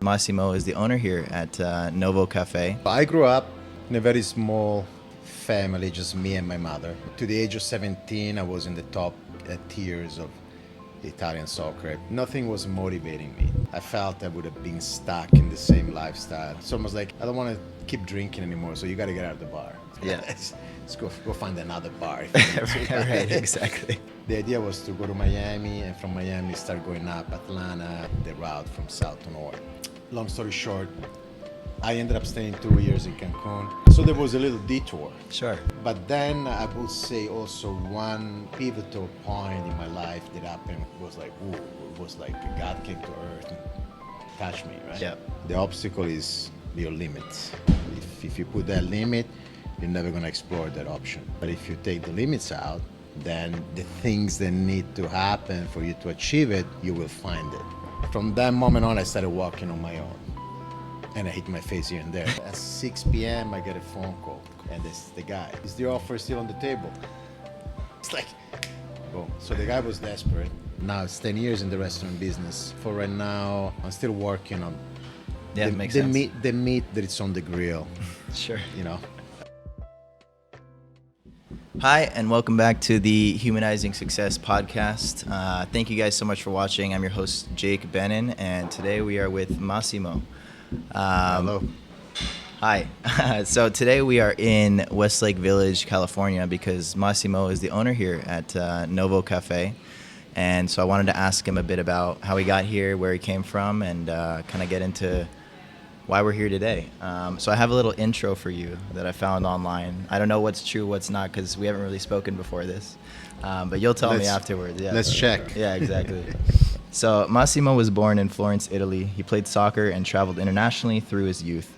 Massimo is the owner here at Novo Cafe. I grew up in a very small family, just me and my mother. To the age of 17, I was in the top tiers of Italian soccer. Nothing was motivating me. I felt I would have been stuck in the same lifestyle. It's almost like I don't want to keep drinking anymore, so you got to get out of the bar. Yeah. Let's go find another bar. Right, exactly. The idea was to go to Miami, and from Miami start going up Atlanta, the route from south to north. Long story short, I ended up staying 2 years in Cancun. So there was a little detour. Sure. But then I would say also one pivotal point in my life that happened was like, ooh, it was like God came to earth and touched me, right? Yeah. The obstacle is your limits. If you put that limit, you're never going to explore that option. But if you take the limits out, then the things that need to happen for you to achieve it, you will find it. From that moment on, I started walking on my own. And I hit my face here and there. At 6 p.m., I get a phone call. And it's the guy. Is the offer still on the table? It's like, boom. So the guy was desperate. Now it's 10 years in the restaurant business. For right now, I'm still working on Makes sense. the meat that is on the grill. Sure. You know. Hi, and welcome back to the Humanizing Success podcast. Thank you guys so much for watching. I'm your host, Jake Bennon, and today we are with Massimo. Hello. Hi. So today we are in Westlake Village, California, because Massimo is the owner here at Novo Cafe. And so I wanted to ask him a bit about how he got here, where he came from, and kind of get into why we're here today. So I have a little intro for you that I found online. I don't know what's true, what's not, because we haven't really spoken before this. But you'll tell me afterwards. Yeah, let's check. Yeah, exactly. So Massimo was born in Florence, Italy. He played soccer and traveled internationally through his youth,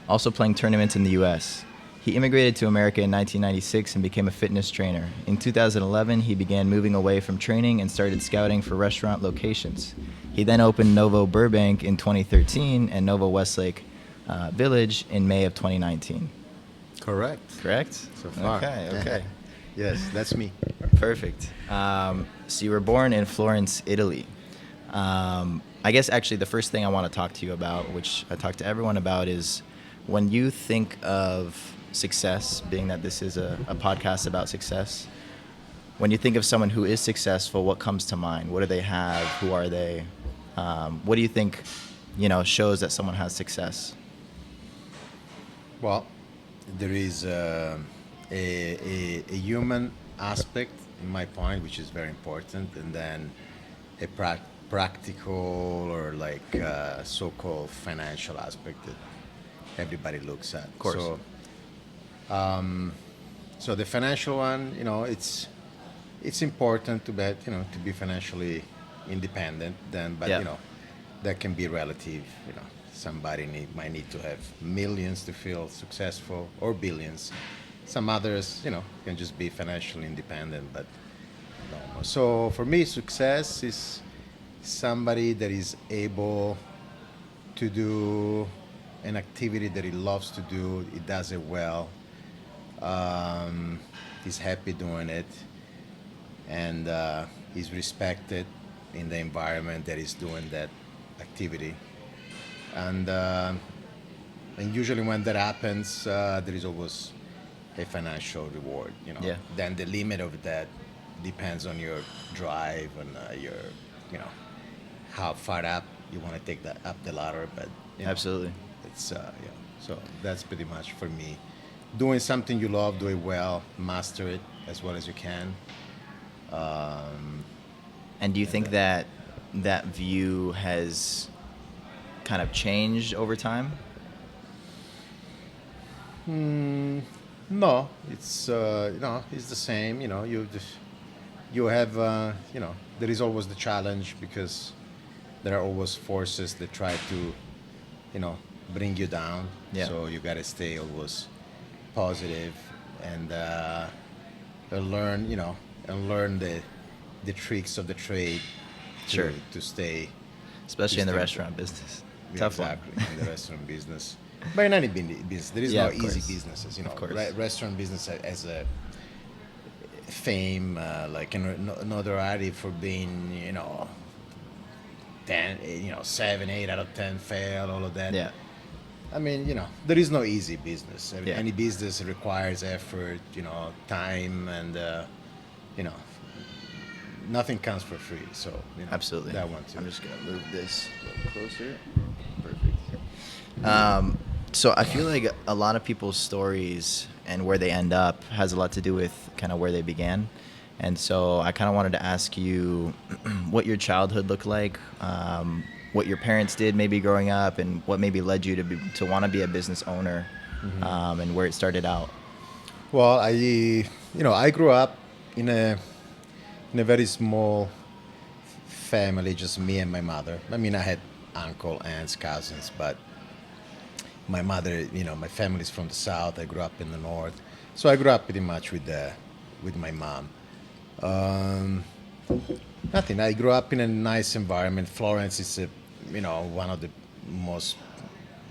also playing tournaments in the U.S. He immigrated to America in 1996 and became a fitness trainer. In 2011, he began moving away from training and started scouting for restaurant locations. He then opened Novo Burbank in 2013 and Novo Westlake Village in May of 2019. Correct. So far. Okay. Yes, that's me. Perfect. So you were born in Florence, Italy. I guess actually the first thing I want to talk to you about, which I talk to everyone about, is when you think of success, being that this is a podcast about success, when you think of someone who is successful, what comes to mind? What do they have? Who are they? What do you think, shows that someone has success? Well, there is a human aspect, in my point, which is very important, and then a practical or like so-called financial aspect that everybody looks at. Of course. So the financial one, it's important to be financially independent. That can be relative. Somebody might need to have millions to feel successful, or billions. Some others, can just be financially independent, but no. So for me, success is somebody that is able to do an activity that he loves to do. He does it well. He's happy doing it, and he's respected in the environment that he's doing that activity. And usually when that happens, there is always a financial reward. Yeah. Then the limit of that depends on your drive and your, how far up you want to take that up the ladder. But Absolutely. it's So that's pretty much for me. Doing something you love, do it well, master it as well as you can. And do you think that view has kind of changed over time? No, it's it's the same. You have there is always the challenge, because there are always forces that try to bring you down. Yeah. So you got to stay always positive and learn the tricks of the trade Sure. to stay. Especially in the stay- restaurant business. Yeah, Tough one. exactly, in the restaurant business. But in any business, there is Yeah, no of easy course. businesses. Of course. Restaurant business as a fame, like a notoriety for being, 10, 7, 8 out of 10 fail, all of that. Yeah. I mean, there is no easy business. I mean, Yeah. any business requires effort, time, and you know, nothing comes for free. So Absolutely. that one too. I'm just gonna move this a little closer. Perfect. So I feel like a lot of people's stories and where they end up has a lot to do with kind of where they began. And so I kind of wanted to ask you what your childhood looked like, what your parents did maybe growing up, and what maybe led you to want to be a business owner, and where it started out. Well, I grew up in a very small family, just me and my mother. I mean, I had uncle, aunts, cousins, but my mother, my family's from the south. I grew up in the north, so I grew up pretty much with my mom. Um, Nothing. I grew up in a nice environment. Florence is one of the most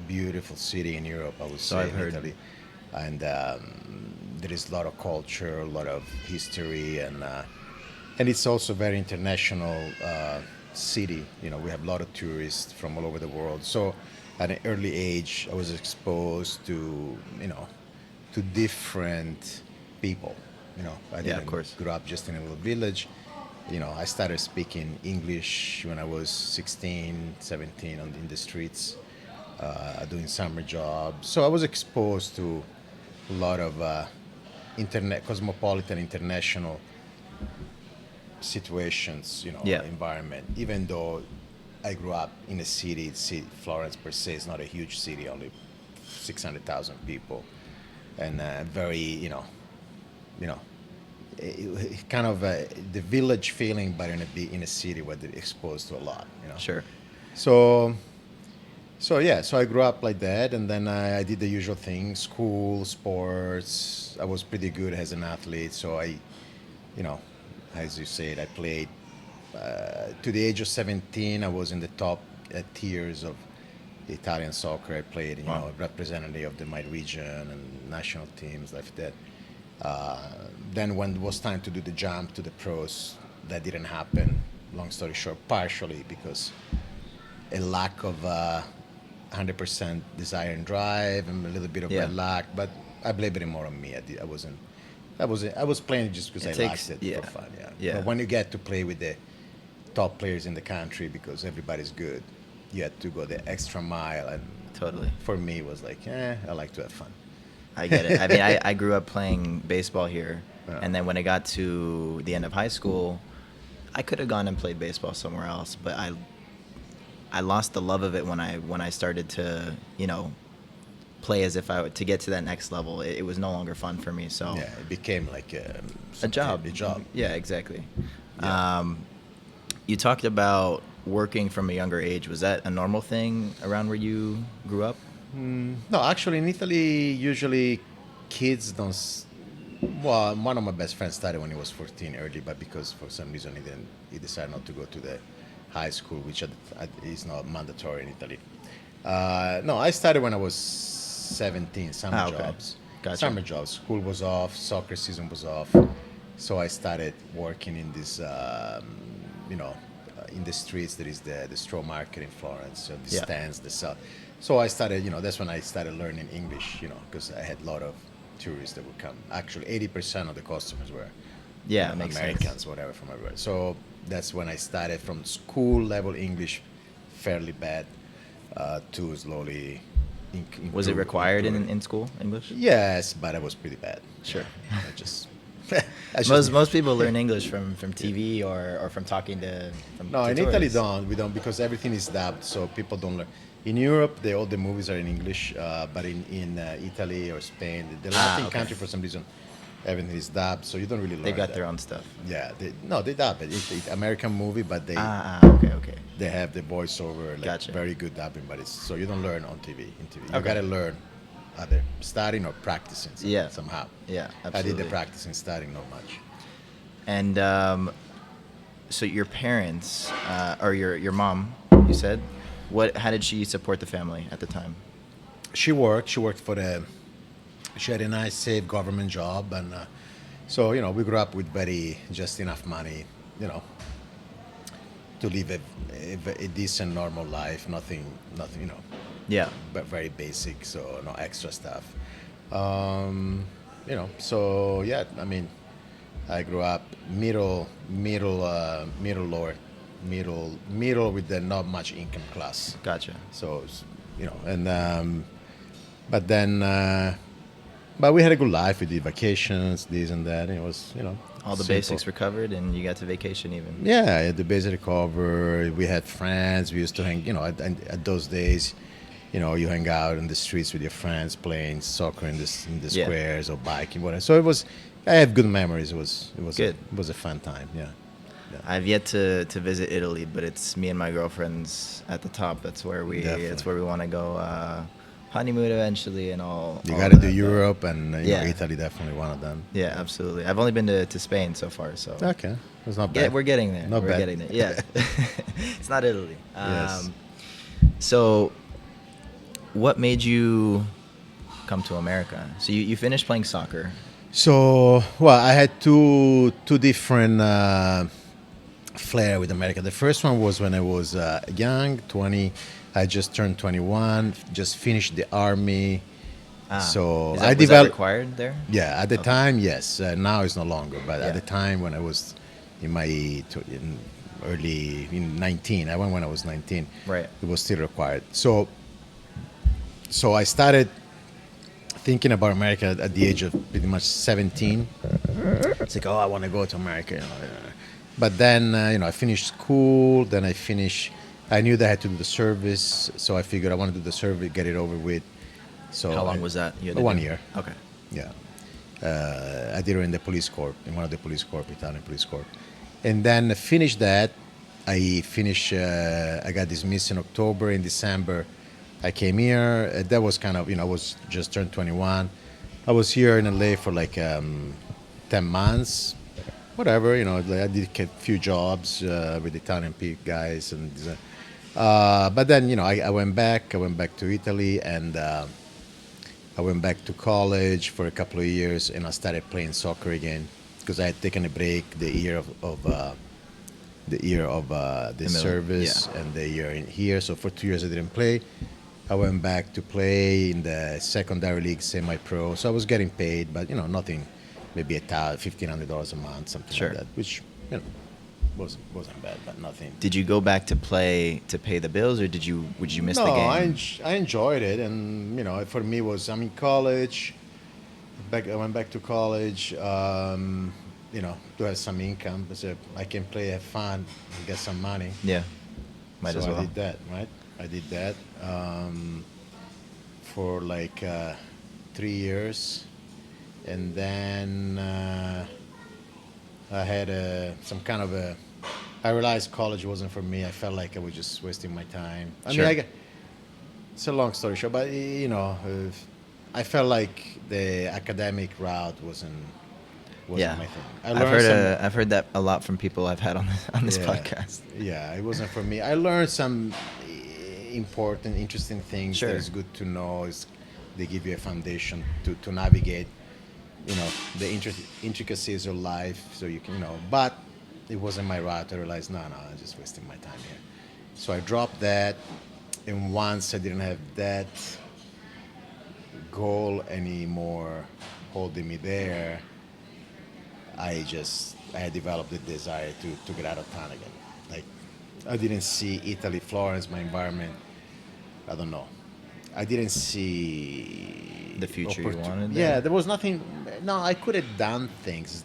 beautiful city in Europe, I would So say, I've in heard. Italy, and there is a lot of culture, a lot of history, and it's also a very international city. We have a lot of tourists from all over the world. So at an early age, I was exposed to different people. I Yeah, of didn't course. grow up just in a little village. I started speaking English when I was 16, 17 in the streets, doing summer jobs. So I was exposed to a lot of cosmopolitan, international situations, Yeah. environment. Even though I grew up in a city, Florence per se is not a huge city, only 600,000 people, and very, you know, kind of the village feeling, but in a city where they're exposed to a lot. Sure. So, so I grew up like that, and then I did the usual things: school, sports. I was pretty good as an athlete, so you know, as you said, I played to the age of 17. I was in the top tiers of Italian soccer. I played, Wow. representative of my region and national teams like that. Then when it was time to do the jump to the pros, that didn't happen. Long story short, partially because a lack of 100% desire and drive, and a little bit of Yeah. bad luck. But I blame it more on me. I wasn't. I was playing just because It I takes- liked it yeah. for fun. Yeah. Yeah. But when you get to play with the top players in the country because everybody's good, you had to go the extra mile. And Totally. for me, it was like, I like to have fun. I get it. I mean, I grew up playing baseball here, Yeah. and then when it got to the end of high school, I could have gone and played baseball somewhere else, but I lost the love of it when I started to play as if I would to get to that next level. It was no longer fun for me. So Yeah, it became like a job. A job. Yeah, exactly. Yeah. You talked about working from a younger age. Was that a normal thing around where you grew up? No, actually, in Italy, usually kids don't. Well, one of my best friends started when he was 14 early, but because for some reason he decided not to go to the high school, which is not mandatory in Italy. No, I started when I was 17, summer Okay. jobs. Gotcha. Summer jobs. School was off, soccer season was off. So I started working in this, in the streets. There is the straw market in Florence, so the Yeah. stands, the sell. So I started, that's when I started learning English, because I had a lot of tourists that would come. Actually, 80% of the customers were Yeah, makes Americans, sense. whatever, from everywhere. So that's when I started from school level English, fairly bad, to slowly. Was it improve- required improving. in school, English? Yes, but I was pretty bad. Sure. I just. I just Most people learn English from TV or from talking to from no, in tutors. Italy we don't because everything is dubbed, so people don't learn. In Europe, all the movies are in English, but in Italy or Spain, the Latin okay. country for some reason, everything is dubbed, so you don't really learn. They've got that. their own stuff. Yeah, they dub it. It's American movie, but Okay. they have the voiceover, like Gotcha. very good dubbing, but it's so you don't learn on TV. In TV, you Okay. gotta learn either studying or practicing. Yeah. somehow. Yeah, I did absolutely. the practicing, studying not much. And so your parents or your mom, you said, how did she support the family at the time? She worked for she had a nice safe government job, and so we grew up with just enough money, to live a decent, normal life. Nothing, Yeah. but very basic, so no extra stuff. Um, so yeah, I mean, I grew up middle with the not much income class. Gotcha. So, and but then, but we had a good life. We did vacations, this and that. And it was, All the simple. basics were covered, and you got to vacation even. Yeah, I had the basic cover. We had friends. We used to hang, at those days, you hang out in the streets with your friends, playing soccer in the Yeah. squares or biking, whatever. So I have good memories. It was Good. It was a fun time. Yeah. I've yet to visit Italy, but it's me and my girlfriend's at the top. That's where we want to go honeymoon eventually, and all. You all got to that, do Europe, and Yeah. Italy definitely one of them. Yeah, absolutely. I've only been to Spain so far, so Okay, that's not yeah, bad. we're getting there. Not we're bad. getting there. Yeah, it's not Italy. Yes. So, what made you come to America? So you finished playing soccer. So, well, I had two different flair with America. The first one was when I was young, 20. I just turned 21, just finished the army. So was I that developed. required there? Yeah, at the time, yes. Now it's no longer, but Yeah. at the time when I was in my early 19, I went when I was 19. Right. It was still required. So I started thinking about America at the age of pretty much 17. It's like, oh, I want to go to America. But then, I finished school. Then I knew that I had to do the service. So I figured I want to do the service, get it over with. So How long was that? You had to 1 do? year. Okay. Yeah. I did it in the police corps, in one of the police corps, Italian police corps. And then finished that. I got dismissed in October. In December, I came here. That was kind of, I was just turned 21. I was here in LA for like 10 months. Whatever, I did a few jobs with Italian guys. But then, I went back. I went back to Italy, and I went back to college for a couple of years, and I started playing soccer again because I had taken a break the year of the service yeah. and the year in here. So for 2 years I didn't play. I went back to play in the secondary league, semi-pro. So I was getting paid, but nothing, maybe $1,500 a month, something Sure. like that, which wasn't bad, but nothing. Did you go back to play to pay the bills, or would you miss the No, game? I enjoyed it, and for me I'm in college. I went back to college, to have some income. So I can play, have fun, and get some money. Yeah, might So as well. I did that, right? I did that for like 3 years, and then I had some kind of I realized college wasn't for me. I felt like I was just wasting my time. Sure. It's a long story short, but I felt like the academic route wasn't Yeah, my thing. I've heard that a lot from people I've had on this Yeah. podcast. Yeah, it wasn't for me. I learned some important, interesting things Sure. that is good to know. They give you a foundation to navigate, the intricacies of life, so you can, But it wasn't my route. I realized, no, I'm just wasting my time here. So I dropped that, and once I didn't have that goal anymore holding me there, I had developed the desire to get out of town again. Like, I didn't see Italy, Florence, my environment. I don't know. I didn't see The future you wanted there? Yeah, there was nothing. No, I could have done things.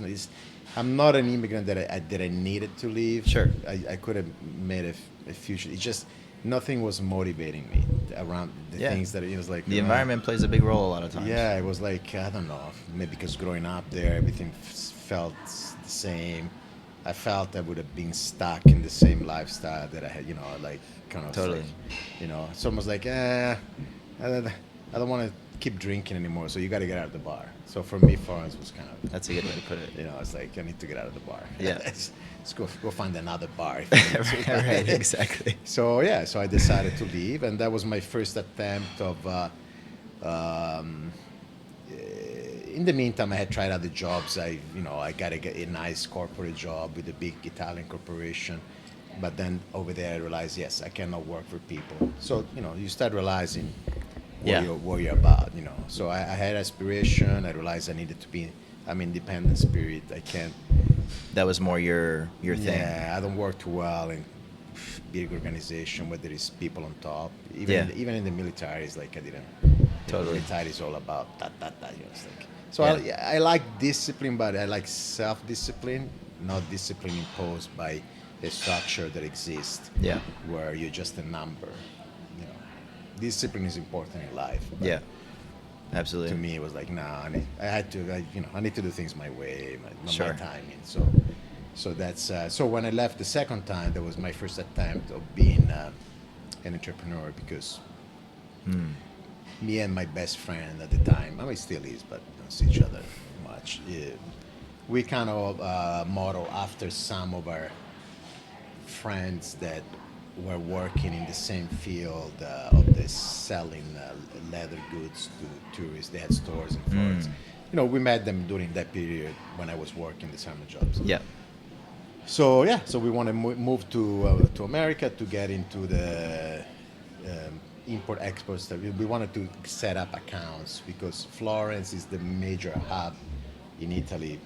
I'm not an immigrant that I needed to leave. Sure. I could have made a future. It's just nothing was motivating me around the Yeah. things that it was like. The environment plays a big role a lot of times. Yeah, it was like, I don't know, maybe because growing up there, everything felt the same. I felt I would have been stuck in the same lifestyle that I had, like kind of Totally. like, it's almost like, I don't want to keep drinking anymore, so you got to get out of the bar. So for me, Florence was kind of, That's a good way to put it. it's like, I need to get out of the bar. Yeah. Let's go find another bar. Right, exactly. So so I decided to leave, and that was my first attempt of. In the meantime, I had tried other jobs. I got a nice corporate job with a big Italian corporation, But then over there, I realized, yes, I cannot work for people. So, you start realizing Yeah. what you're about. So I had aspiration. I realized I needed to be, I'm independent spirit. I can't, That was more your thing. yeah, I don't work too well in big organization where there is people on top. Even Yeah. even in the military, it's like I didn't. Totally. The military is all about that. It's like, so Yeah. I like discipline, but I like self-discipline, not discipline imposed by a structure that exists. Yeah. Where you're just a number. Discipline is important in life. But Yeah. Absolutely. to me, it was like, nah, I need to do things my way, my Sure. timing. So that's so when I left the second time, that was my first attempt of being an entrepreneur because me and my best friend at the time, I mean, still is, but don't see each other much. We kind of model after some of our friends that were working in the same field of this selling leather goods to tourists. They had stores in Florence. We met them during that period when I was working the summer jobs. Yeah. So so we want to move to America to get into the import export stuff. We wanted to set up accounts because Florence is the major hub in Italy,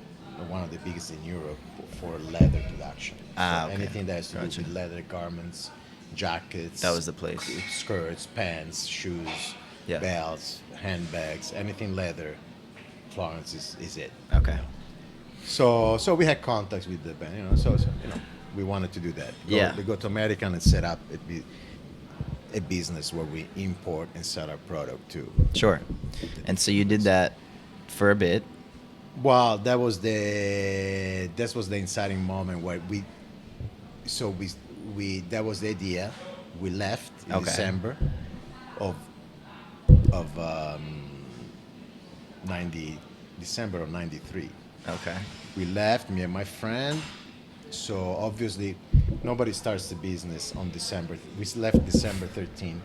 one of the biggest in Europe for leather production. Okay. Anything that has to Gotcha. do with leather garments, jackets, That was the place. skirts, pants, shoes, Yeah. belts, handbags, anything leather. Florence is it. Okay. So we had contacts with the band, so we wanted to do that. We go to America and set up a business where we import and sell our product too. Sure. And so you did that for a bit. Well, that was the inciting moment where we that was the idea. We left in Okay. December of December of '93. Okay. We left, me and my friend. So obviously, nobody starts the business on December. We left December 13th.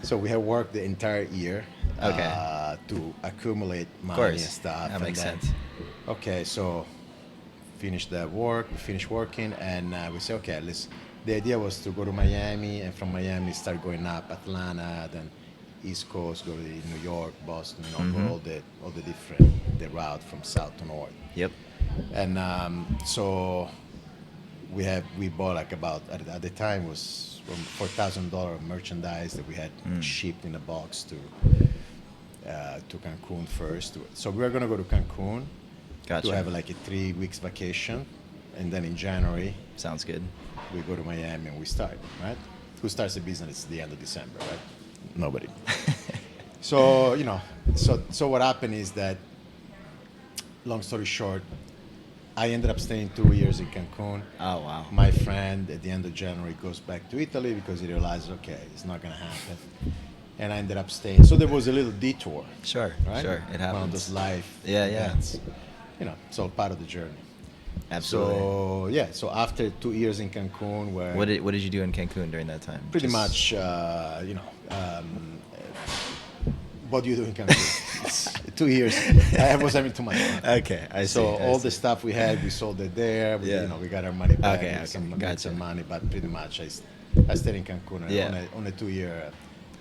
So we had worked the entire year to accumulate money and stuff. That makes sense. Okay, so finished that work. We finished working, and we said, okay, the idea was to go to Miami, and from Miami start going up Atlanta, then East Coast, go to New York, Boston, go all the different the route from south to north. Yep. And so we bought like about at the time was $4,000 of merchandise that we had shipped in a box to Cancun first. So we were gonna go to Cancun Gotcha. to have like a 3 weeks vacation, and then in January Sounds good. we go to Miami and we start. Right? Who starts the business at the end of December? Right? Nobody. So so what happened is that, long story short, I ended up staying 2 years in Cancun. Oh, wow. My friend at the end of January goes back to Italy because he realized, okay, it's not going to happen. And I ended up staying. So there was a little detour. Sure. Right? Sure. It happens. One of those life Yeah, events. It's all part of the journey. Absolutely. So after 2 years in Cancun, where What did you do in Cancun during that time? pretty Just- much, what do you do in Cancun? It's 2 years. I was having too much fun. Okay, I see. So I all see. the stuff we had, we sold it there. Yeah. We got our money back. Okay, made okay, some, gotcha. made some money, but pretty much I stayed in Cancun Yeah. on a 2 year.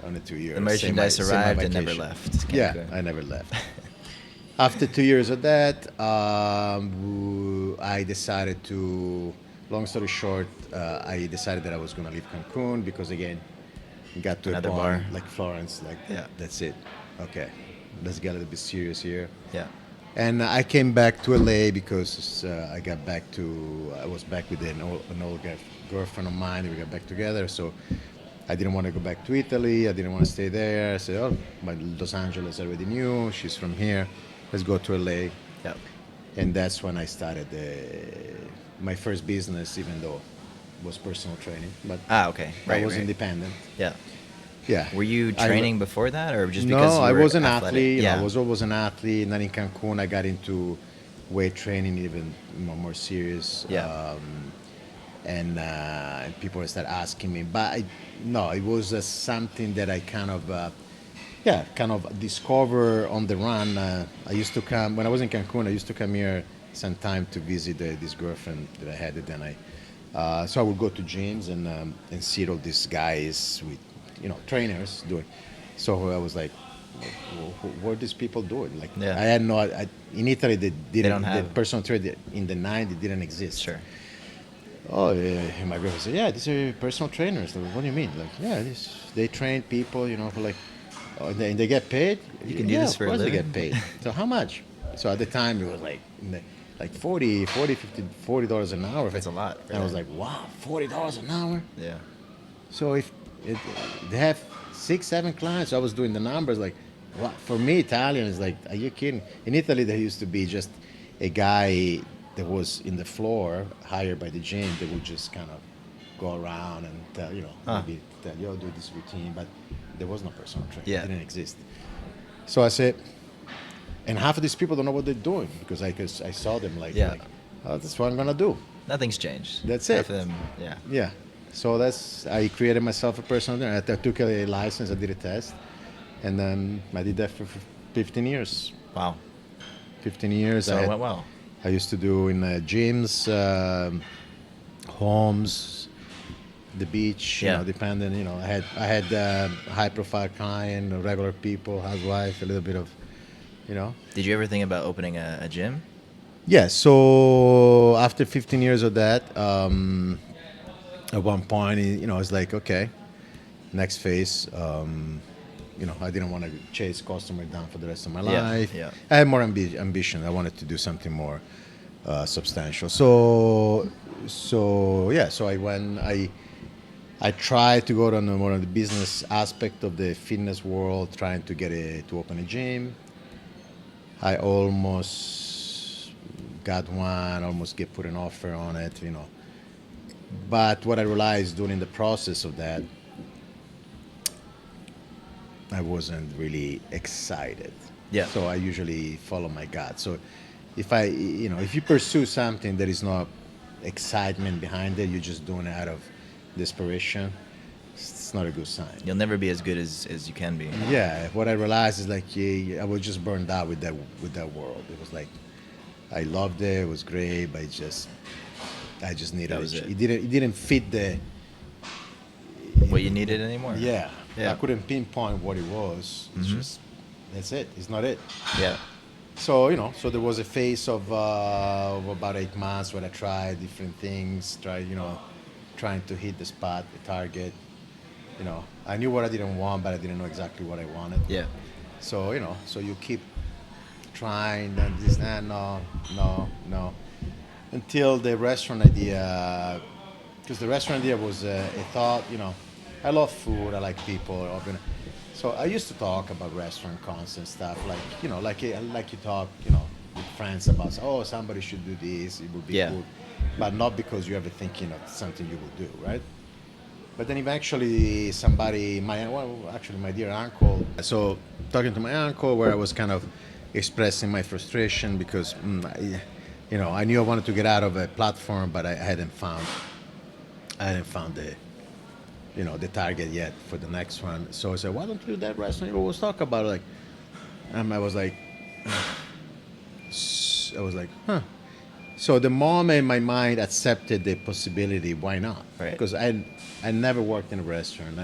The merchandise arrived and never left. Yeah, Cancun. I never left. After 2 years of that, I decided to. Long story short, I decided that I was going to leave Cancun because again, got to Another a point bar. like Florence, like Yeah. that's it. Okay, let's get a little bit serious here. Yeah. And I came back to LA because I was back with an old girlfriend of mine. We got back together, so I didn't want to go back to Italy. I didn't want to stay there. I said, oh, my Los Angeles I already knew. She's from here. Let's go to LA. Yep. And that's when I started my first business, even though it was personal training. But Okay. I was independent. Yeah. Yeah. Were you I- training before that, or just No, because you I were was an athletic? athlete. Yeah. I was always an athlete. And then in Cancun, I got into weight training, even more serious. Yeah. And people start asking me, but no, it was something that I kind of discover on the run. I used to come when I was in Cancun. I used to come here sometime to visit this girlfriend that I had. And then So I would go to gyms and see all these guys with, trainers doing. So I was like, what are these people doing? Like, Yeah. I had no. In Italy, they don't didn't. The have- personal trainer in the '90s didn't exist. Sure. Oh, yeah. My girlfriend said, "Yeah, these are personal trainers." Like, what do you mean? Like, yeah, they train people, for like, and they get paid. You can do Yeah, this of for a course they living. get paid. So how much? So at the time it was like, like 40, 50, $40 an hour. That's a lot for And I was that. like, wow, $40 an hour. Yeah. So if it, they have 6, 7 clients, I was doing the numbers like, wow. For me, Italian is like, are you kidding? In Italy, there used to be just a guy that was in the floor, hired by the gym, that would just kind of go around and tell, maybe tell you, do this routine, but there was no personal trainer. Yeah. It didn't exist. So I said, and half of these people don't know what they're doing because I saw them like, Yeah. oh, that's what I'm gonna do. Nothing's changed. That's Half it. of them, yeah. Yeah. So I created myself a personal trainer. I took a license, I did a test, and then I did that for 15 years. Wow. 15 years. So it went well. I used to do in gyms, homes, the beach, Yeah. depending. I had high-profile client, regular people, housewife, a little bit of, Did you ever think about opening a gym? Yeah. So after 15 years of that, at one point, it's like, okay, next phase. I didn't want to chase customer down for the rest of my Yeah, life. yeah. I had more ambition. I wanted to do something more substantial. So yeah. So I went. I tried to go to more of the business aspect of the fitness world, trying to to open a gym. I almost got one. Almost get put an offer on it. But what I realized during the process of that, I wasn't really excited. Yeah. So I usually follow my gut. So if you pursue something that is not excitement behind it, you're just doing it out of desperation, it's not a good sign. You'll never be as good as you can be. Yeah. What I realized is like, I was just burned out with that world. It was like, I loved it. It was great, but I just needed That was it. It didn't fit the. What you needed anymore. Yeah. Yeah. I couldn't pinpoint what it was. It's just, that's it. It's not it. Yeah. So, so there was a phase of about 8 months where I tried different things, trying to hit the spot, the target. I knew what I didn't want, but I didn't know exactly what I wanted. Yeah. So, so you keep trying, and this, no, until the restaurant idea, because the restaurant idea was a thought, I love food, I like people, so I used to talk about restaurant concept stuff, like you talk, with friends about, oh, somebody should do this, it would be Yeah. good, but not because you're ever thinking of something you will do, right? But then eventually my dear uncle, so talking to my uncle where I was kind of expressing my frustration because, I knew I wanted to get out of a platform, but I hadn't found the target yet for the next one. So I said, why don't you do that restaurant? We'll talk about it. Like, I was like, huh. So the moment my mind accepted the possibility, why not? Right. Because I never worked in a restaurant.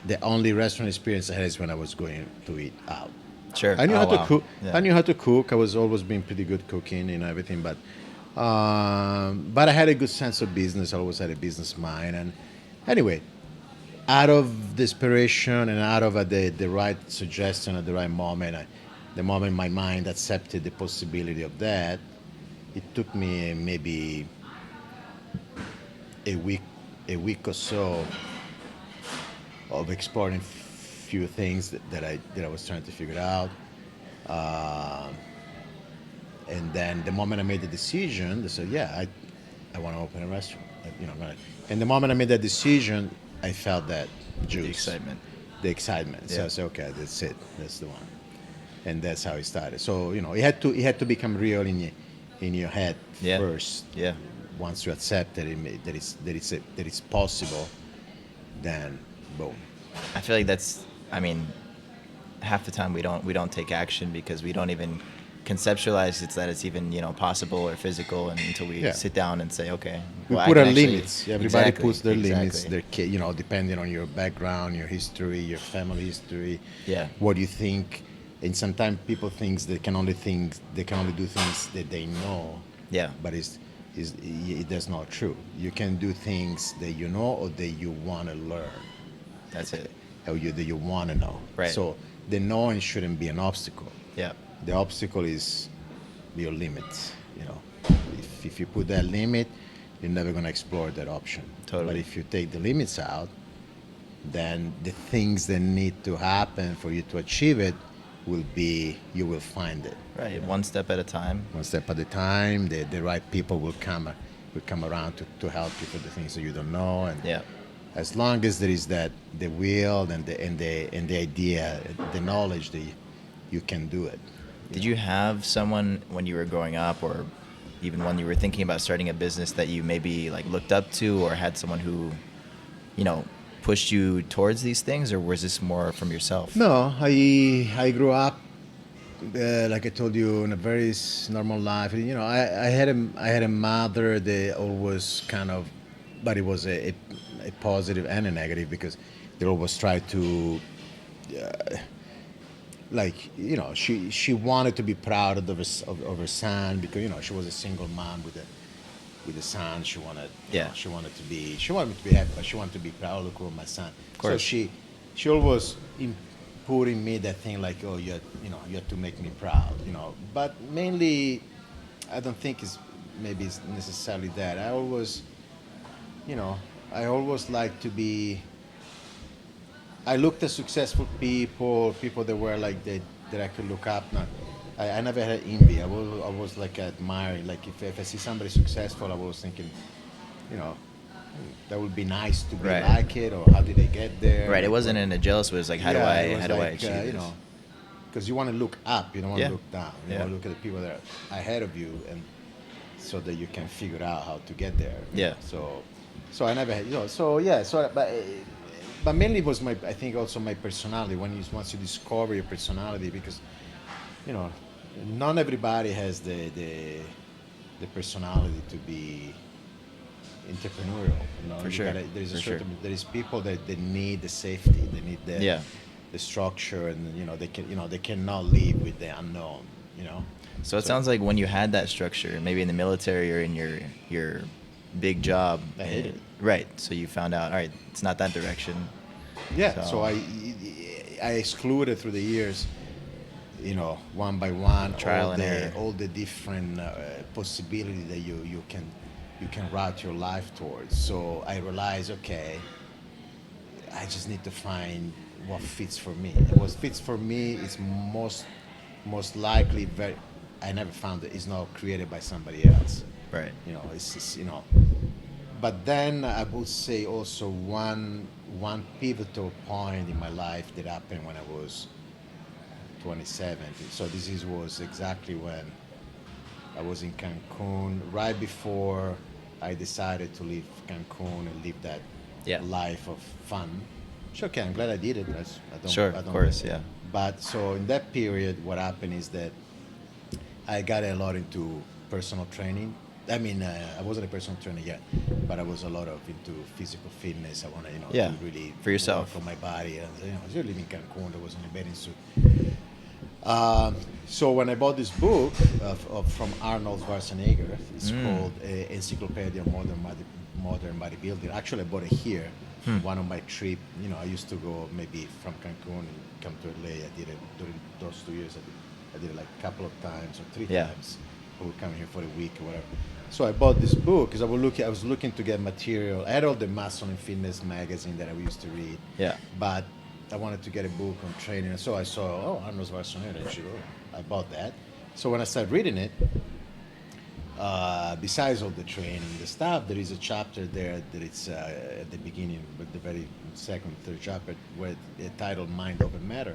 The only restaurant experience I had is when I was going to eat out. Sure. I knew Oh, how to wow. cook. Yeah. I knew how to cook. I was always been pretty good cooking and everything, but I had a good sense of business. I always had a business mind. And anyway, out of desperation and out of the right suggestion at the right moment, the moment my mind accepted the possibility of that, it took me maybe a week or so of exploring few things that I was trying to figure out. And then the moment I made the decision, I said, yeah, I want to open a restaurant. And the moment I made that decision, I felt that juice. The excitement. So Yeah. I said, okay, that's it. That's the one. And that's how it started. So, it had to become real in your head Yeah. first. Yeah. Once you accept that that it's possible, then boom. I feel like half the time we don't take action because we don't even conceptualize that it's even possible or physical, and until we Yeah. sit down and say, okay, We well, I put can our actually- limits. Everybody Exactly, puts their limits. exactly. Their depending on your background, your history, your family history. Yeah. What you think, and sometimes people think they can only do things that they know. Yeah. But that's not true. You can do things that you know or that you want to learn, That's it. or that you want to know. Right. So the knowing shouldn't be an obstacle. Yeah. The obstacle is your limits. If you put that limit, you're never going to explore that option. Totally. But if you take the limits out, then the things that need to happen for you to achieve it you will find it. Right. One step at a time. One step at a time. The right people will come around to help you for the things that you don't know. And Yeah. as long as there is the will and the idea, the knowledge that you can do it. Did you have someone when you were growing up, or even when you were thinking about starting a business, that you maybe like looked up to, or had someone who, pushed you towards these things, or was this more from yourself? No, I grew up like I told you in a very normal life. I had a mother that always kind of, but it was a positive and a negative, because they always tried to. She wanted to be proud of her son, because she was a single mom with a son. She wanted she wanted me to be happy, but she wanted to be proud. Look at my son. Of course. So she always put in me that thing, like, oh, you have to make me proud, But mainly, I don't think it's necessarily that. I always like to be. I looked at successful people that were like that I could look up. I never had envy. I was like admiring. Like if I see somebody successful, I was thinking, that would be nice to be Right. like it, or how did they get there? Right. It wasn't in a jealous way. It was like, how do I achieve this? Because you want to look up. You don't want to Yeah. look down. You Yeah. want to look at the people that are ahead of you, and so that you can figure out how to get there. Yeah. So I never had. So yeah. But mainly it was I think also my personality. Once you discover your personality, because not everybody has the personality to be entrepreneurial. For sure. There is people that need the safety. They need the structure, and they cannot live with the unknown. So it sounds like when you had that structure, maybe in the military or in your big job, I hated it. Right. So you found out, all right, it's not that direction. Yeah. So I excluded through the years, one by one, Trial and error. all the different possibilities that you can route your life towards. So I realized, okay, I just need to find what fits for me. And what fits for me is most likely I never found it. It's not created by somebody else. Right. It's just, But then I would say also one pivotal point in my life that happened when I was 27. So was exactly when I was in Cancun, right before I decided to leave Cancun and live that life of fun. Sure, okay, I'm glad I did it. Of course, yeah. But so in that period, what happened is that I got a lot into personal training. I mean, I wasn't a personal trainer yet, but I was a lot into physical fitness. I want to, to really for yourself, work on my body. And I was living in Cancun. There was in a bathing suit. So when I bought this book from Arnold Schwarzenegger, it's called Encyclopedia of Modern Bodybuilding. Actually, I bought it here. One of my trip, I used to go maybe from Cancun and come to LA. I did it during those 2 years. I did it like a couple of times or 3 times. I would come here for a week or whatever. So I bought this book because I was looking to get material. I had all the muscle and fitness magazine that I used to read. Yeah. But I wanted to get a book on training. And so I saw, Arnold Schwarzenegger. I bought that. So when I started reading it, besides all the training, the stuff, there is a chapter there that it's at the beginning, but the very second, third chapter, where it's titled "Mind Over Matter."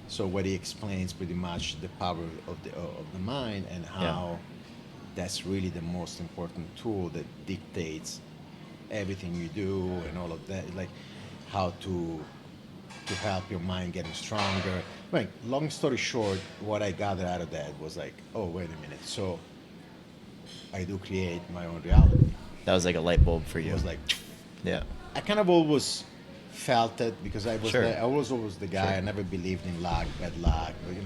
So where he explains pretty much the power of the mind and how that's really the most important tool that dictates everything you do and all of that, like how to to help your mind getting stronger. Right. Long story short, what I gathered out of that was like, oh, wait a minute. So I do create my own reality. That was like a light bulb for It you. was like, Yeah. I kind of always felt it because I was Sure. I was always the guy. Sure. I never believed in luck, bad luck. But,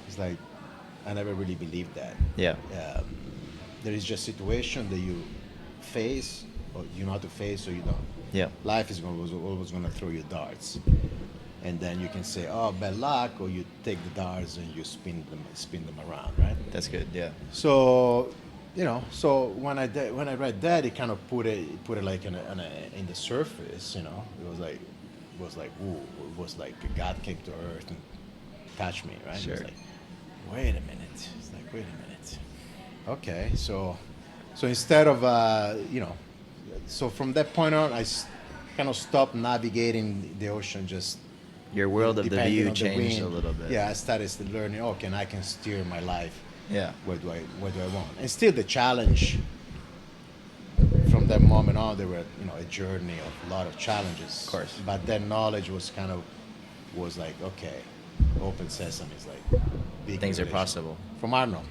it's like I never really believed that. Yeah. Um, there is just situation that you face, or you know how to face, or you don't. Yeah. Life is always going to throw you darts, and then you can say, "Oh, bad luck," or you take the darts and you spin them around, right? That's good. Yeah. So, so when I read that, it kind of put it like in the surface, it was like ooh, it was like God came to earth and touched me, right? Sure. It was like, wait a minute. It's like, wait a minute. Okay, so instead of so from that point on, kind of stopped navigating the ocean just Your world of the depending view on the changed a wind. little bit. Yeah, I started learning. Okay, and I can steer my life. Yeah. Where do I want? And still the challenge. From that moment on, there were a journey of a lot of challenges. Of course. But that knowledge was like, okay, open sesame is like big Things are revelation. possible. From Arnold,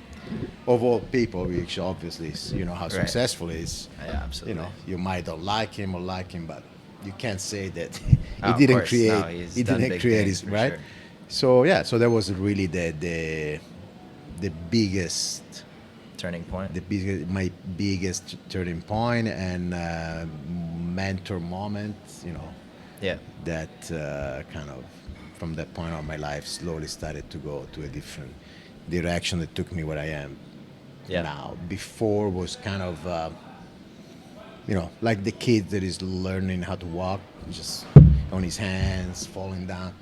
of all people, which obviously is, how Right. successful he is. Yeah, absolutely. You might not like him or like him, but you can't say that he Oh, of didn't course. create. No, he's he done didn't big create things his for right. sure. So yeah, so that was really the biggest my biggest turning point and mentor moment. Yeah. That kind of from that point on, my life slowly started to go to a different direction that took me where I am Yeah. now. Before was kind of like the kid that is learning how to walk, just on his hands, falling down.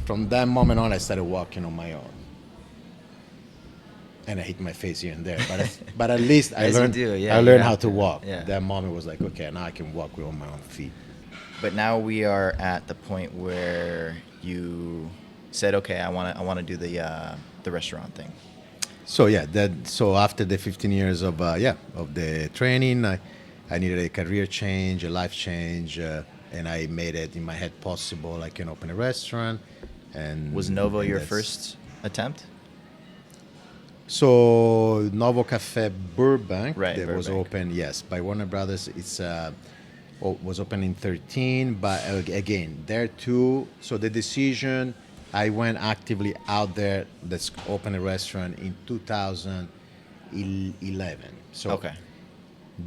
From that moment on, I started walking on my own. And I hit my face here and there, but at least I As you learned. do, yeah, I you learned have how to to. walk. Yeah. That moment was like, okay, now I can walk with on my own feet. But now we are at the point where you said, okay, I want to do the restaurant thing. So yeah, so after the 15 years of the training, I needed a career change, a life change, and I made it in my head possible. I can open a restaurant. And Was Novo and your that's- first attempt? So Novo Cafe Burbank, Right, that was Burbank. open, yes, by Warner Brothers. It's was open in 13, but again, there too. So the decision, I went actively out there. Let's open a restaurant in 2011. So Okay.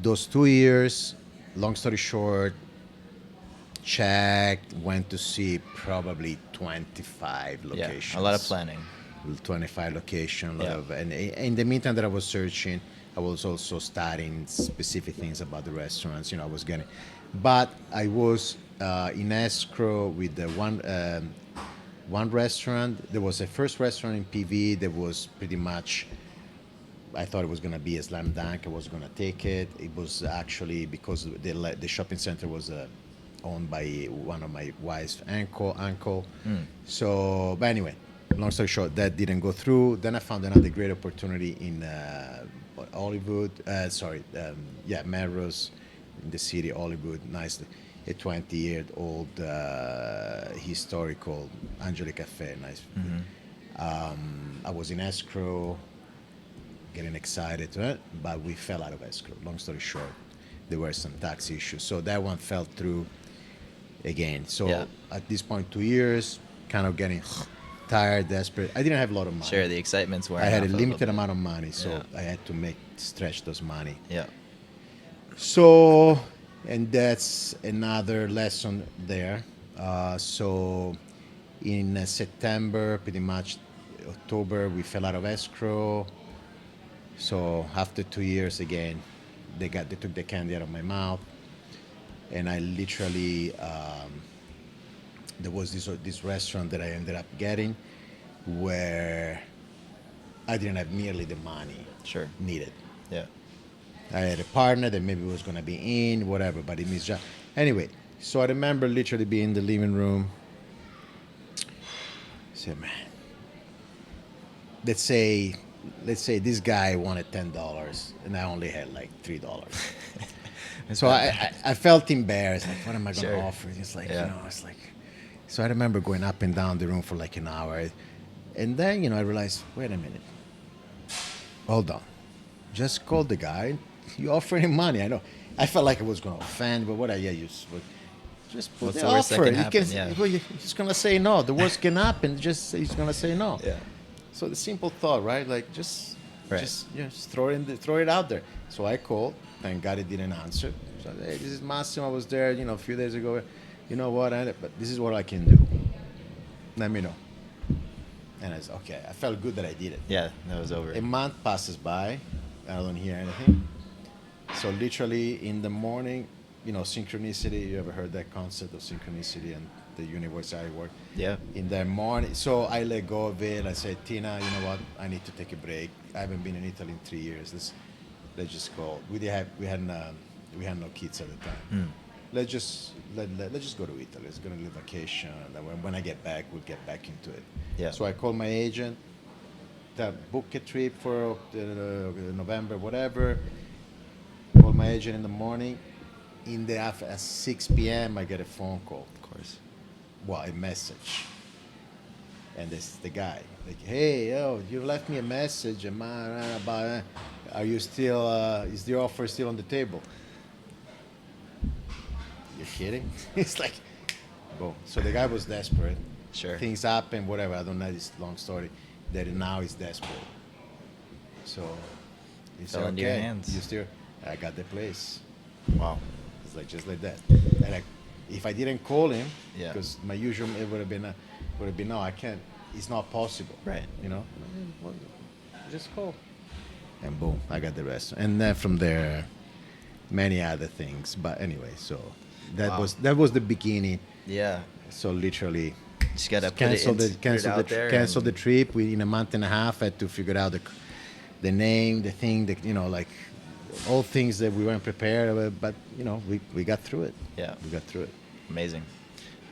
those 2 years, long story short, checked, went to see probably 25 locations. Yeah, a lot of planning. 25 location, Yeah. and in the meantime that I was searching, I was also studying specific things about the restaurants. I was getting, but I was in escrow with the one restaurant. There was a first restaurant in PV that was pretty much. I thought it was going to be a slam dunk. I was going to take it. It was actually because the shopping center was owned by one of my wife's uncle. So, but anyway, long story short, that didn't go through. Then I found another great opportunity in Hollywood. Melrose, in the city, Hollywood. Nice, a 20-year-old historical Angeli Cafe. Nice. I was in escrow, getting excited, but we fell out of escrow. Long story short, there were some tax issues, so that one fell through again. So Yeah. at this point, 2 years, kind of getting tired, desperate. I didn't have a lot of money. Sure, the excitement's wearing I had a off little limited bit. amount of money, so Yeah. I had to stretch those money. Yeah. So, and that's another lesson there. So, in September, pretty much October, we fell out of escrow. So after 2 years, again, they took the candy out of my mouth, and I literally there was this restaurant that I ended up getting where I didn't have nearly the money Sure. needed. Yeah. I had a partner that maybe was going to be in, whatever, but it missed. Anyway, so I remember literally being in the living room. I said, man, let's say this guy wanted $10 and I only had like $3. So I felt embarrassed. Like, what am I going to Sure. offer? It's like, Yeah. it's like, So I remember going up and down the room for like an hour. And then, I realized, wait a minute, hold on. Just call the guy. You offer him money. I know. I felt like I was going to offend, but what I use. Just put What's the the worst that offer. can happen? Yeah. He's going to say no. The worst can happen. He's going to say no. Yeah. So the simple thought, right? Like just Right. just throw it out there. So I called. Thank God it didn't answer. So hey, this is Massimo. I was there, a few days ago. You know what? But this is what I can do. Let me know. And I said, okay. I felt good that I did it. Yeah, that was over. A month passes by. I don't hear anything. So literally in the morning, synchronicity. You ever heard that concept of synchronicity and the universe how it works? Yeah. In the morning, so I let go of it. I said, Tina, you know what? I need to take a break. I haven't been in Italy in 3 years. Let's just go. We had no kids at the time. Let's just go to Italy. Let's go on a vacation. And when I get back, we'll get back into it. Yeah. So I called my agent. Book a trip for November, whatever. Call my agent in the morning. In the after at 6 p.m. I get a phone call. Of course. Well, a message. And this the guy like, hey, you left me a message. Are you still? Is the offer still on the table? You're kidding? It's like, boom. So the guy was desperate. Sure. Things happen, whatever. I don't know this long story. That now he's desperate. So he said, Fell into your okay, hands. you still. I got the place. Wow. It's like just like that. And if I didn't call him, Yeah. because my usual it would have been no, I can't. It's not possible. Right. Well, just call. And boom, I got the rest. And then from there, many other things. But anyway, so that Wow. was the beginning. Yeah. So literally, Just gotta cancel the and- trip. In a month and a half, I had to figure out the name, the thing, like all things that we weren't prepared. But we got through it. Yeah. We got through it. Amazing.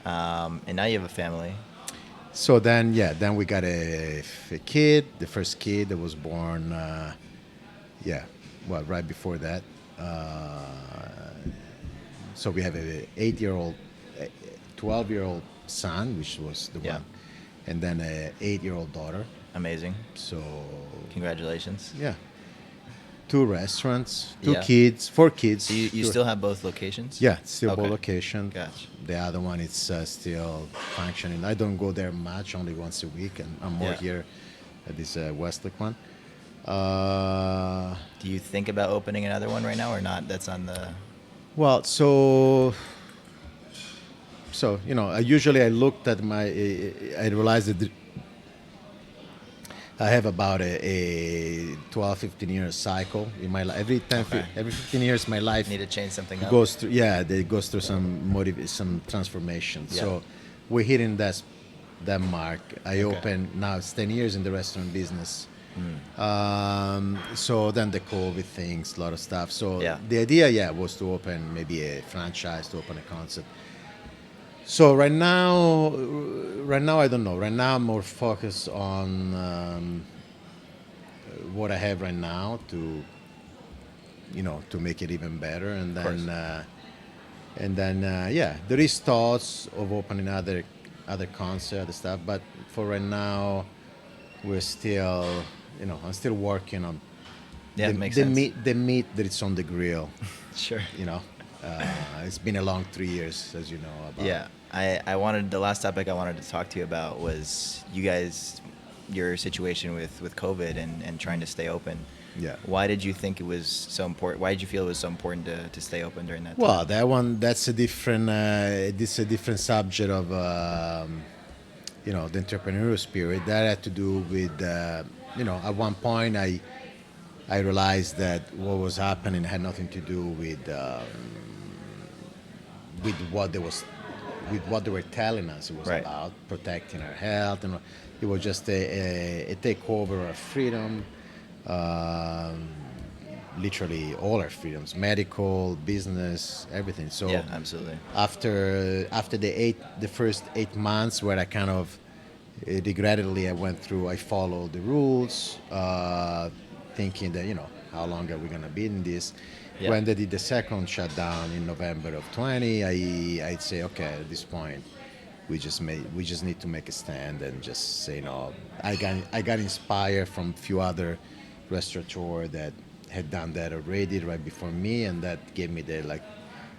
And now you have a family. So then we got a kid, the first kid that was born, right before that. So we have a 8-year-old, 12-year-old son, which was the Yeah. one, and then a 8-year-old daughter. Amazing. So Congratulations. yeah, 2 restaurants, 2 Yeah. kids, 4 kids. So you still have both locations? Yeah, still Okay. both location. Gotcha. The other one is still functioning. I don't go there much, only once a week, and I'm more Yeah. here at this Westlake one. Do you think about opening another one right now or not? That's on the... Well, so I usually looked at I realized that I have about a 12, 15 year cycle in my life. Every 15 years, my life Need to change something up? goes through. Yeah, it goes through some transformation. Yeah. So we're hitting that mark. I Okay. opened now. It's 10 years in the restaurant business. So then the COVID things, a lot of stuff. So Yeah. the idea, was to open maybe a franchise, to open a concept. So right now I don't know. Right now I'm more focused on what I have right now to make it even better, and course. then there is thoughts of opening other concepts, other stuff. But for right now, we're still I'm still working on Yeah, it makes sense. the meat that is on the grill. Sure. It's been a long 3 years, as you know. About. Yeah, the last topic I wanted to talk to you about was your situation with COVID and trying to stay open. Yeah. Why did you think it was so important? Why did you feel it was so important to stay open during that time? Well, that's a different subject of the entrepreneurial spirit. That had to do with at one point I realized that what was happening had nothing to do with what they were telling us. It was Right. about protecting our health, and it was just a takeover of freedom. Literally all our freedoms, medical, business, everything. So Yeah, absolutely. after the first 8 months, where I kind of regrettably I followed the rules, thinking that how long are we gonna be in this? Yeah. When they did the second shutdown in November of 20, I'd say, okay, at this point, we just need to make a stand and just say no. I got inspired from a few other restaurateurs that had done that already right before me, and that gave me the like,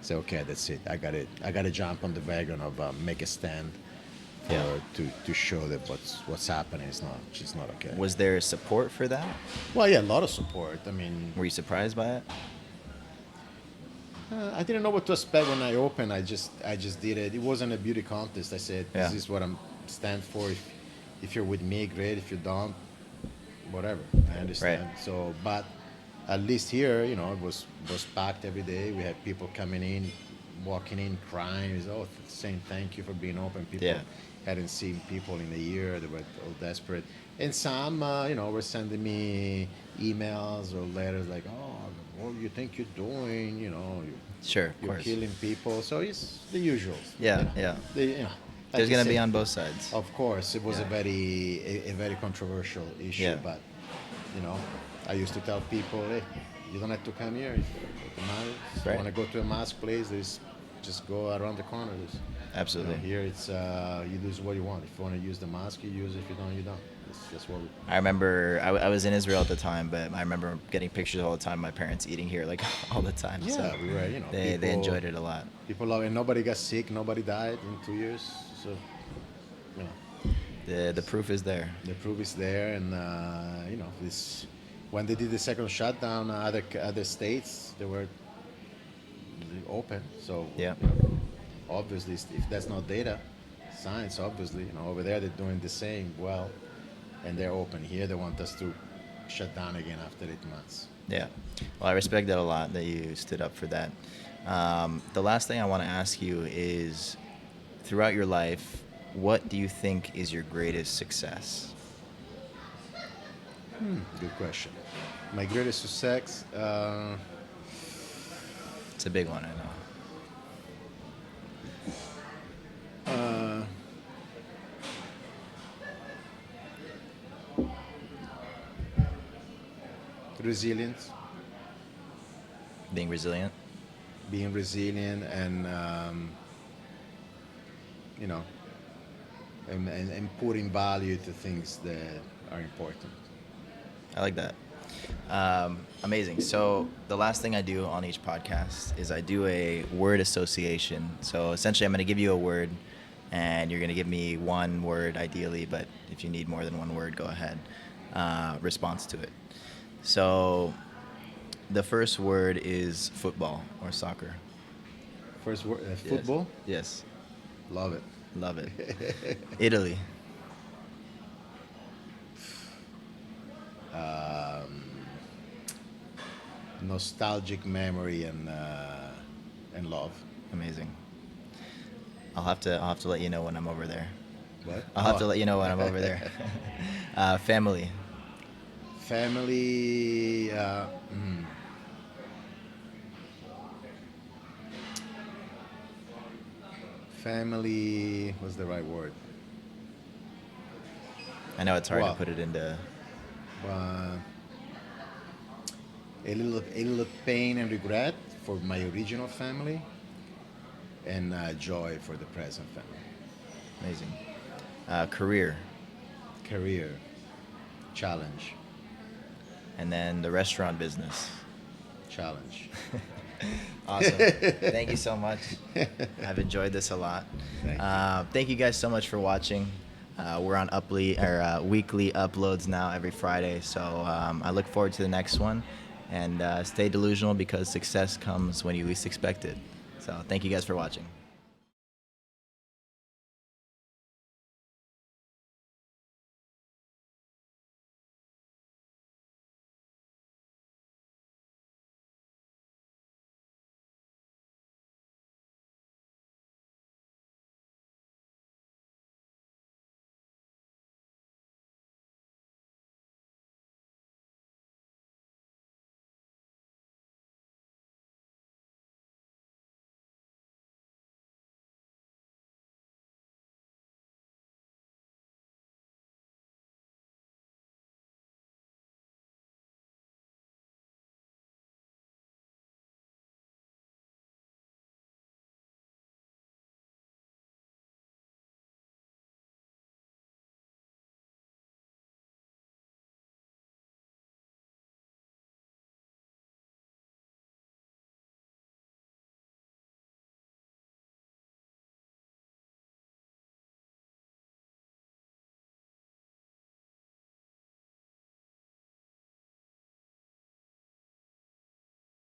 say okay, that's it. I got to jump on the wagon of make a stand Yeah. to show that what's happening is not just not okay. Was there support for that? Well, yeah, a lot of support. I mean, Were you surprised by it? I didn't know what to expect when I opened. I just did it. It wasn't a beauty contest. I said, Yeah. this is what I'm stand for. If you're with me, great. If you don't, whatever. I understand. Right. So, but at least here, you know, it was packed every day. We had people coming in, walking in, crying. It was, saying thank you for being open. People Yeah. hadn't seen people in a year. They were all desperate. And some, were sending me emails or letters like, what do you think you're doing? You know, Sure, of you're course. killing people. So it's the usual. Yeah, you know. yeah. Like There's you gonna be said, on both sides. Of course, it was Yeah. a very controversial issue. Yeah. But I used to tell people, hey, you don't have to come here. If you Right. want to go to a mask place, just go around the corner. Absolutely. Here it's you do what you want. If you want to use the mask, you use it. If you don't, you don't. That's what. I remember I was in Israel at the time, but I remember getting pictures all the time. My parents eating here like all the time. Yeah, so we were. they people, enjoyed it a lot. People love it. Nobody got sick. Nobody died in 2 years. So, The proof is there. the proof is there. And this when they did the second shutdown, other states they were open. So Yeah. obviously, if that's not data, science, obviously, over there they're doing the same well, and they're open. Here they want us to shut down again after 8 months. Yeah. Well, I respect that a lot that you stood up for that. The last thing I want to ask you is, throughout your life, what do you think is your greatest success? Good question. My greatest success, It's a big one, I know. resilience, Being resilient. being resilient, and and putting value to things that are important. I like that. Amazing. So the last thing I do on each podcast is I do a word association. So essentially, I'm going to give you a word, and you're going to give me one word, ideally. But if you need more than one word, go ahead. Response to it. So the first word is football or soccer. First word, football. Yes. Love it. Love it. Italy. Nostalgic memory and love. Amazing. I'll have to let you know when I'm over there. What? I'll have to let you know when I'm over there. Family. Family. Family. What's the right word? I know it's hard Wow. to put it into. A little pain and regret for my original family, and joy for the present family. Amazing. Career. Career, challenge, And then the restaurant business. challenge. Awesome. Thank you so much. I've enjoyed this a lot. Thank you guys so much for watching. We're on weekly uploads now every Friday. So I look forward to the next one. And stay delusional, because success comes when you least expect it. So thank you guys for watching.